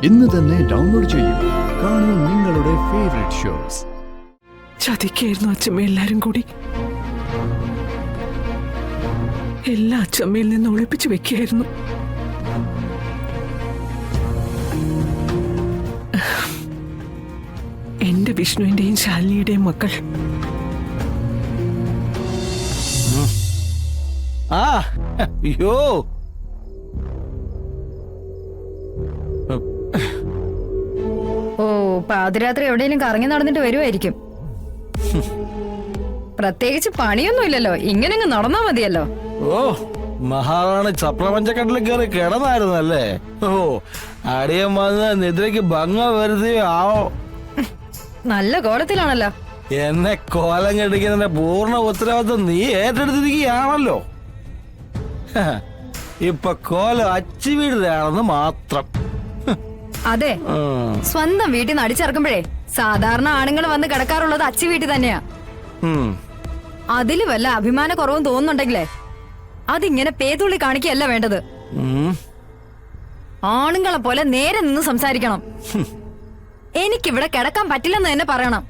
ഇന്ന് തന്നെ ഡൗൺലോഡ് ചെയ്യൂ. കാണൂ നിങ്ങളുടെ ഫേവറേറ്റ് ഷോസ്. ചതിക്കായിരുന്നു അച്ഛമ്മ എല്ലാരും കൂടി. എല്ലാ അച്ഛമ്മയിൽ നിന്ന് ഒളിപ്പിച്ചു വെക്കുകയായിരുന്നു. എന്റെ വിഷ്ണുവിന്റെയും ശാലിനിയുടെയും മക്കൾ. അയ്യോ ഓ, പാതിരാത്രി എവിടെയെങ്കിലും കറങ്ങി നടന്നിട്ട് വരുമായിരിക്കും. പ്രത്യേകിച്ച് പണിയൊന്നുമില്ലല്ലോ, ഇങ്ങനെ നടന്നാ മതിയല്ലോ. ഓ, മഹാറാണി ചപ്രപഞ്ചക്കട്ടിൽ കയറി കിടന്നായിരുന്നല്ലേ? ഓ, അടിയൻ വന്ന് നിദ്രയ്ക്ക് ഭംഗം വരുത്തിയോ ആവോ. നല്ല കോലത്തിലാണല്ലോ. എന്നെ കോലം കെട്ടിക്കുന്നതിന്റെ പൂർണ്ണ ഉത്തരവാദിത്വം നീ ഏറ്റെടുത്തിരിക്കുകയാണല്ലോ. ഇപ്പൊ കോലം അച്ചി വീടുകയാണെന്ന് മാത്രം. അതെ, സ്വന്തം വീട്ടിൽ നിന്ന് അടിച്ചിറക്കുമ്പോഴേ സാധാരണ ആണുങ്ങൾ വന്ന് കിടക്കാറുള്ളത് അച്ചി വീട്ടിൽ തന്നെയാ. അതില് വല്ല അഭിമാന കുറവും തോന്നുന്നുണ്ടെങ്കിലേ അതിങ്ങനെ പേതുള്ളി കാണിക്കല്ല വേണ്ടത്. ആണുങ്ങളെ പോലെ നേരെ നിന്ന് സംസാരിക്കണം. എനിക്കിവിടെ കിടക്കാൻ പറ്റില്ലെന്ന് തന്നെ പറയണം.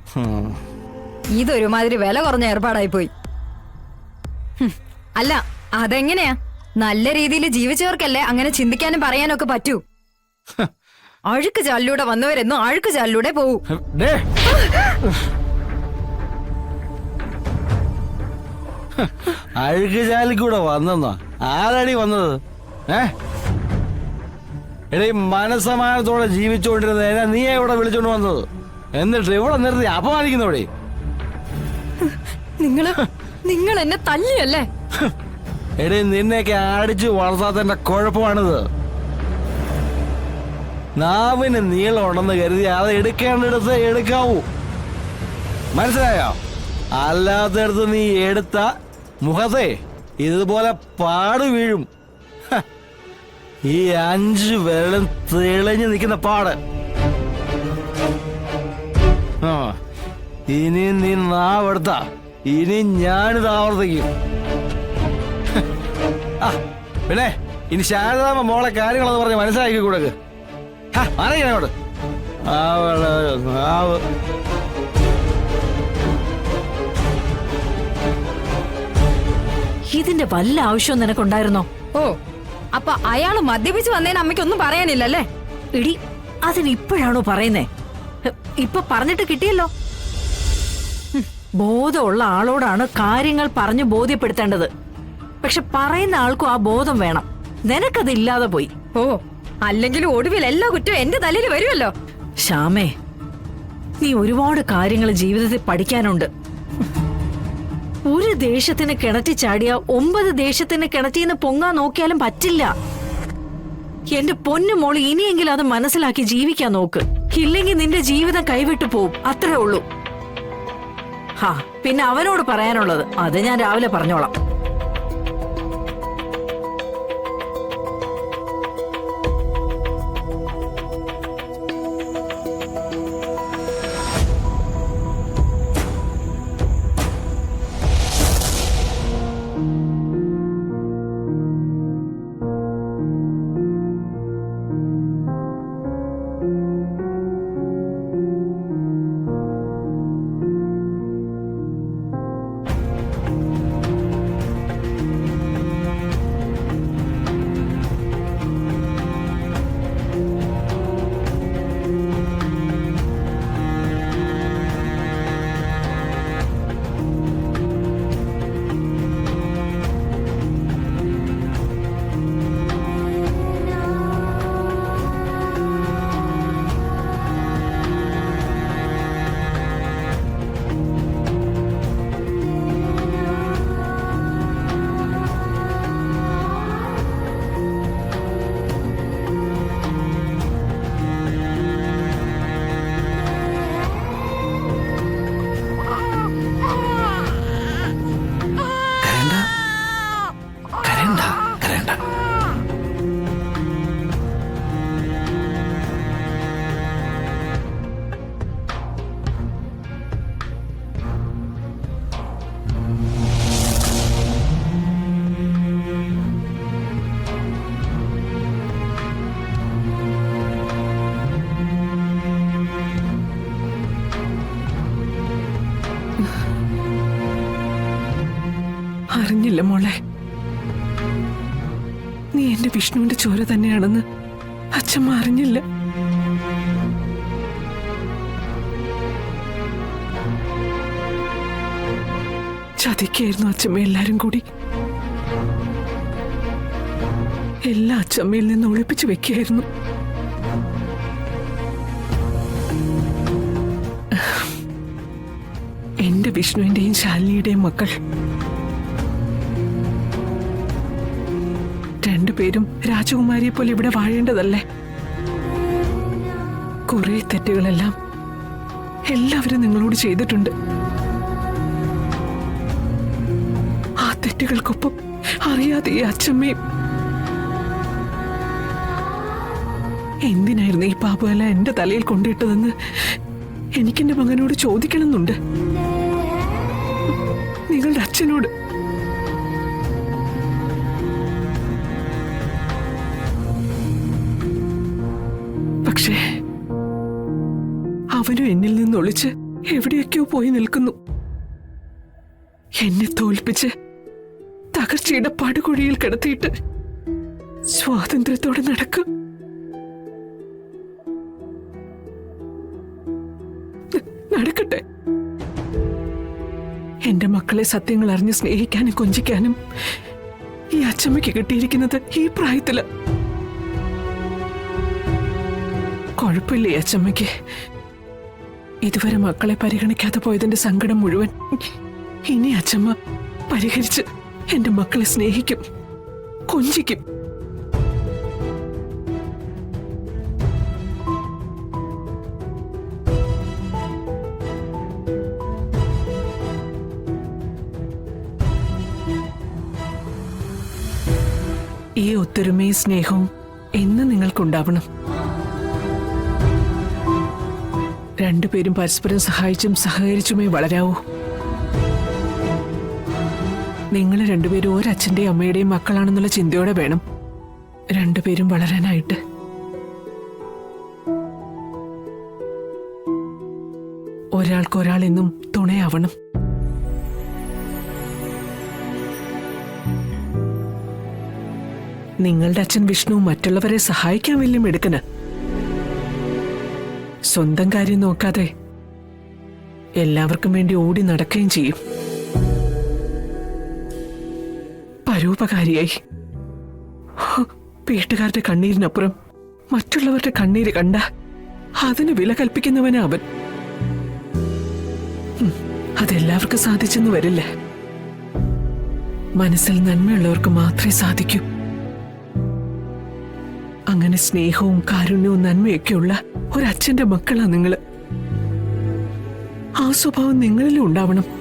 ഇതൊരുമാതിരി വില കുറഞ്ഞ ഏർപ്പാടായി പോയി. അല്ല, അതെങ്ങനെയാ? നല്ല രീതിയിൽ ജീവിച്ചവർക്കല്ലേ അങ്ങനെ ചിന്തിക്കാനും പറയാനും ഒക്കെ പറ്റൂ. അഴുക്ക് ചാലിലൂടെ വന്നവരെന്നും അഴുക്ക് ചാലിലൂടെ പോവൂ. അഴുക്ക് ചാലിൽ കൂടെ വന്നെന്നോ? ആരാടി വന്നത്? എടീ, മനസ്സമാനത്തോടെ ജീവിച്ചുകൊണ്ടിരുന്ന നീ എവിടെ വിളിച്ചോണ്ട് വന്നത്? എന്നിട്ട് ഇവിടെ നിർത്തി അപമാനിക്കുന്നോടെ. നിങ്ങൾ എന്നെ തല്ലിയല്ലേ? എടീ, നിന്നെയൊക്കെ അടിച്ചു വളർത്താത്തതിന്റെ കുഴപ്പമാണിത്. നാവിന് നീളം ഉണ്ടെന്ന് കരുതി അത് എടുക്കേണ്ടടുത്ത് എടുക്കാവൂ, മനസ്സിലായോ? അല്ലാത്തടുത്ത് നീ എടുത്ത മുഖത്തെ ഇതുപോലെ പാട് വീഴും. ഈ 5 വിരലും തെളിഞ്ഞു നിൽക്കുന്ന പാട്. ഇനി നീ നാവെടുത്ത ഇനി ഞാനിത് ആവർത്തിക്കും. പിന്നെ ഇനി ശാരദാമ്മ മോളെ കാര്യങ്ങളെന്ന് പറഞ്ഞ് മനസ്സിലാക്കി കൊടുക്ക്. അറിയാനോട് ഇതിന്റെ വല്ല ആവശ്യവും നിനക്കുണ്ടായിരുന്നോ? ഓ, അപ്പൊ അയാള് മദ്യപിച്ച് വന്നതിന് അമ്മയ്ക്കൊന്നും പറയാനില്ലല്ലേ? ഇടി, അതിനിപ്പോഴാണോ പറയുന്നേ? ഇപ്പൊ പറഞ്ഞിട്ട് കിട്ടിയല്ലോ. ബോധമുള്ള ആളോടാണ് കാര്യങ്ങൾ പറഞ്ഞു ബോധ്യപ്പെടുത്തേണ്ടത്. പക്ഷെ പറയുന്ന ആൾക്കും ആ ബോധം വേണം. നിനക്കതില്ലാതെ പോയി. ഓ, അല്ലെങ്കിൽ ഒടുവിൽ എല്ലാ കുറ്റവും എന്റെ തലയിൽ വരുമല്ലോ. ശ്യാമേ, നീ ഒരുപാട് കാര്യങ്ങൾ ജീവിതത്തിൽ പഠിക്കാനുണ്ട്. ഒരു ദേശത്തിന് കിണറ്റി ചാടിയ 9 ദേശത്തിന് കിണറ്റിന്ന് പൊങ്ങാൻ നോക്കിയാലും പറ്റില്ല. എന്റെ പൊന്നു മോള്, ഇനിയെങ്കിലും അത് മനസ്സിലാക്കി ജീവിക്കാൻ നോക്ക്. ഇല്ലെങ്കിൽ നിന്റെ ജീവിതം കൈവിട്ടു പോവും, അത്രേ ഉള്ളൂ. പിന്നെ അവനോട് പറയാനുള്ളത് അത് ഞാൻ രാവിലെ പറഞ്ഞോളാം. അറിഞ്ഞില്ല മോളെ. നീ എന്റെ വിഷ്ണുവിന്റെ ചോര തന്നെയാണെന്ന് അച്ഛമ്മ അറിഞ്ഞില്ല. ചതിക്കായിരുന്നു അച്ഛമ്മ എല്ലാരും കൂടി. എല്ലാ അച്ഛമ്മയിൽ നിന്ന് ഒളിപ്പിച്ചു വെക്കുകയായിരുന്നു. എന്റെ വിഷ്ണുവിന്റെയും ശാലിനിയുടെയും മക്കൾ രണ്ടുപേരും രാജകുമാരിയെ പോലെ ഇവിടെ വാഴേണ്ടതല്ലേ? കുറെ തെറ്റുകളെല്ലാം എല്ലാവരും നിങ്ങളോട് ചെയ്തിട്ടുണ്ട്. ആ തെറ്റുകൾക്കൊപ്പം അറിയാതെ ഈ അച്ഛമ്മയും. എന്തിനായിരുന്നു ഈ പാപമെല്ലാം എന്റെ തലയിൽ കൊണ്ടിട്ടതെന്ന് എനിക്കെന്റെ മകനോട് ചോദിക്കണമെന്നുണ്ട്. നിങ്ങളുടെ അച്ഛനോട്. പക്ഷേ അവനും എന്നിൽ നിന്ന് ഒളിച്ച് എവിടെയൊക്കെയോ പോയി നിൽക്കുന്നു. എന്നെ തോൽപ്പിച്ച് തകർച്ചയുടെ പടുകുഴിയിൽ കിടത്തിയിട്ട് സ്വാതന്ത്ര്യത്തോടെ നടക്കും. നടക്കട്ടെ. എന്റെ മക്കളെ സത്യങ്ങൾ അറിഞ്ഞ് സ്നേഹിക്കാനും കൊഞ്ചിക്കാനും ഈ അച്ഛമ്മയ്ക്ക് കിട്ടിയിരിക്കുന്നത് ഈ പ്രായത്തില്. കുഴപ്പമില്ല ഈ അച്ഛമ്മയ്ക്ക്. ഇതുവരെ മക്കളെ പരിഗണിക്കാതെ പോയതിന്റെ സങ്കടം മുഴുവൻ ഇനി അച്ഛമ്മ പരിഹരിച്ച് എന്റെ മക്കളെ സ്നേഹിക്കും, കൊഞ്ചിക്കും. ഈ ഒത്തൊരുമയും സ്നേഹവും എന്ന് നിങ്ങൾക്കുണ്ടാവണം. രണ്ടുപേരും പരസ്പരം സഹായിച്ചും സഹകരിച്ചുമേ വളരാവൂ. നിങ്ങൾ രണ്ടുപേരും ഒരച്ഛന്റെയും അമ്മയുടെയും മക്കളാണെന്നുള്ള ചിന്തയോടെ വേണം രണ്ടുപേരും വളരാനായിട്ട്. ഒരാൾക്കൊരാളെന്നും തുണയാവണം. നിങ്ങളുടെ അച്ഛൻ വിഷ്ണു മറ്റുള്ളവരെ സഹായിക്കാൻ വലിയ മിടുക്കന്. സ്വന്തം കാര്യം നോക്കാതെ എല്ലാവർക്കും വേണ്ടി ഓടി നടക്കുകയും ചെയ്യും. പരോപകാരിയായി. വീട്ടുകാരുടെ കണ്ണീരിനപ്പുറം മറ്റുള്ളവരുടെ കണ്ണീര് കണ്ട അതിന് വില കൽപ്പിക്കുന്നവനാ അവൻ. അതെല്ലാവർക്കും സാധിച്ചെന്ന് വരില്ല. മനസ്സിൽ നന്മയുള്ളവർക്ക് മാത്രമേ സാധിക്കൂ. അങ്ങനെ സ്നേഹവും കാരുണ്യവും നന്മയൊക്കെയുള്ള ഒരച്ഛന്റെ മക്കളാ നിങ്ങള്. ആ സ്വഭാവം നിങ്ങളിലും ഉണ്ടാവണം.